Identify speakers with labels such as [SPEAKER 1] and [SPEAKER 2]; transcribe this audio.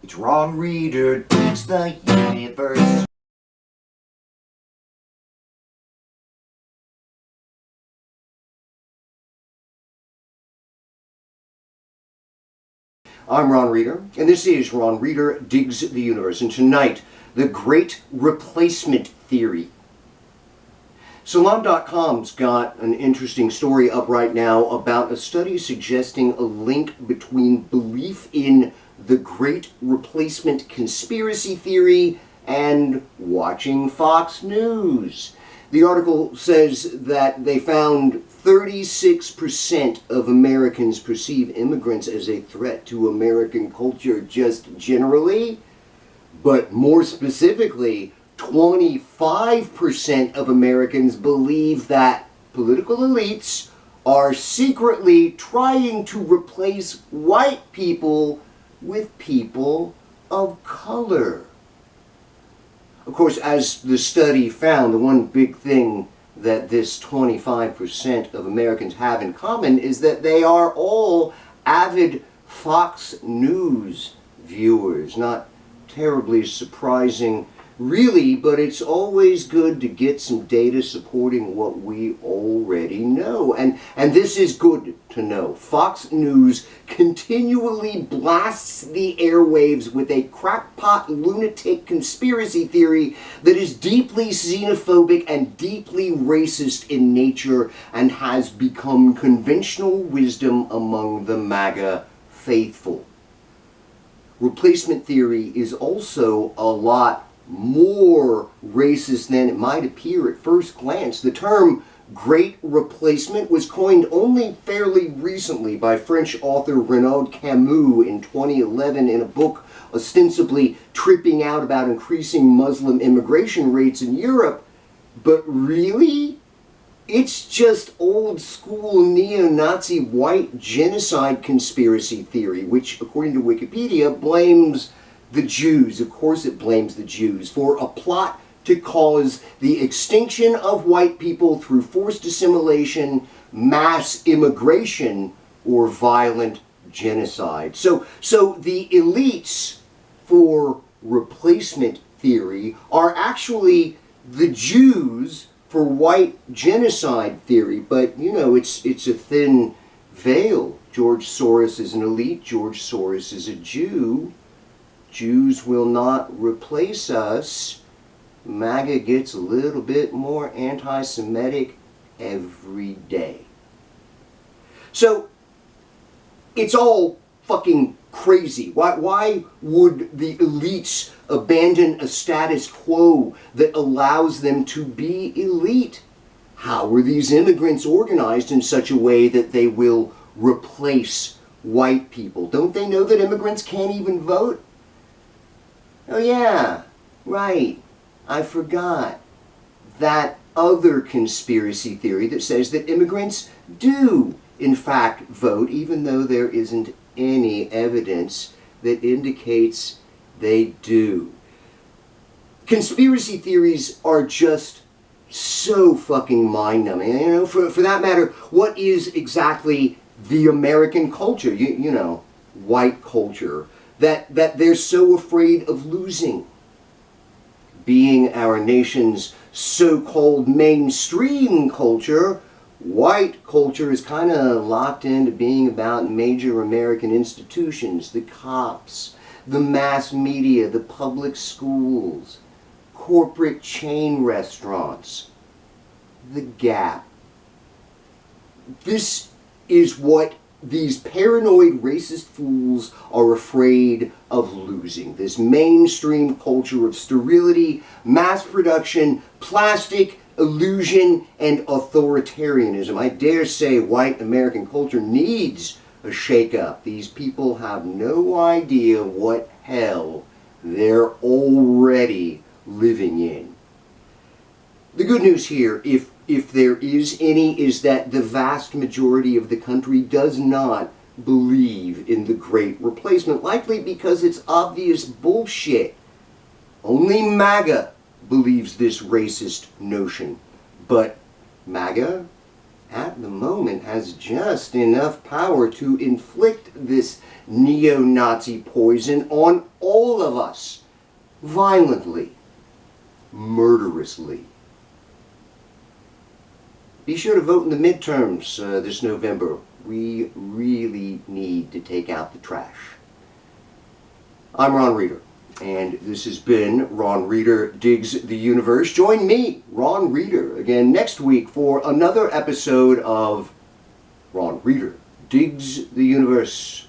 [SPEAKER 1] It's Ron Reader Digs the Universe. I'm Ron Reader, and this is Ron Reader Digs the Universe. And tonight, the Great Replacement Theory. Salon.com's got an interesting story up right now about a study suggesting a link between belief in the Great Replacement conspiracy theory and watching Fox News. The article says that they found 36% of Americans perceive immigrants as a threat to American culture just generally, but more specifically, 25% of Americans believe that political elites are secretly trying to replace white people with people of color. Of course, as the study found, the one big thing that this 25% of Americans have in common is that they are all avid Fox News viewers. Not terribly surprising, really, but it's always good to get some data supporting what we already know. And this is good to know. Fox News continually blasts the airwaves with a crackpot lunatic conspiracy theory that is deeply xenophobic and deeply racist in nature and has become conventional wisdom among the MAGA faithful. Replacement theory is also a lot more racist than it might appear at first glance. The term Great Replacement was coined only fairly recently by French author Renaud Camus in 2011 in a book ostensibly tripping out about increasing Muslim immigration rates in Europe. But really, it's just old school neo-Nazi white genocide conspiracy theory, which, according to Wikipedia, blames the Jews. Of course it blames the Jews for a plot to cause the extinction of white people through forced assimilation, mass immigration, or violent genocide. So the elites for replacement theory are actually the Jews for white genocide theory, but you know, it's a thin veil. George Soros is an elite, George Soros is a Jew. Jews will not replace us. MAGA gets a little bit more anti-Semitic every day. So, it's all fucking crazy. Why would the elites abandon a status quo that allows them to be elite? How are these immigrants organized in such a way that they will replace white people? Don't they know that immigrants can't even vote? Oh yeah, right. I forgot. That other conspiracy theory that says that immigrants do, in fact, vote, even though there isn't any evidence that indicates they do. Conspiracy theories are just so fucking mind-numbing. You know, for that matter, what is exactly the American culture? You know, white culture. That they're so afraid of losing. Being our nation's so-called mainstream culture, white culture is kind of locked into being about major American institutions, the cops, the mass media, the public schools, corporate chain restaurants, the Gap. This is what these paranoid racist fools are afraid of losing. This mainstream culture of sterility, mass production, plastic, illusion, and authoritarianism. I dare say white American culture needs a shake-up. These people have no idea what hell they're already living in. The good news here, if there is any, is that the vast majority of the country does not believe in the Great Replacement, likely because it's obvious bullshit. Only MAGA believes this racist notion. But MAGA, at the moment, government has just enough power to inflict this neo-Nazi poison on all of us, violently, murderously. Be sure to vote in the midterms this November. We really need to take out the trash. I'm Ron Reeder, and this has been Ron Reeder Digs the Universe. Join me, Ron Reeder, again next week for another episode of Ron Reeder Digs the Universe.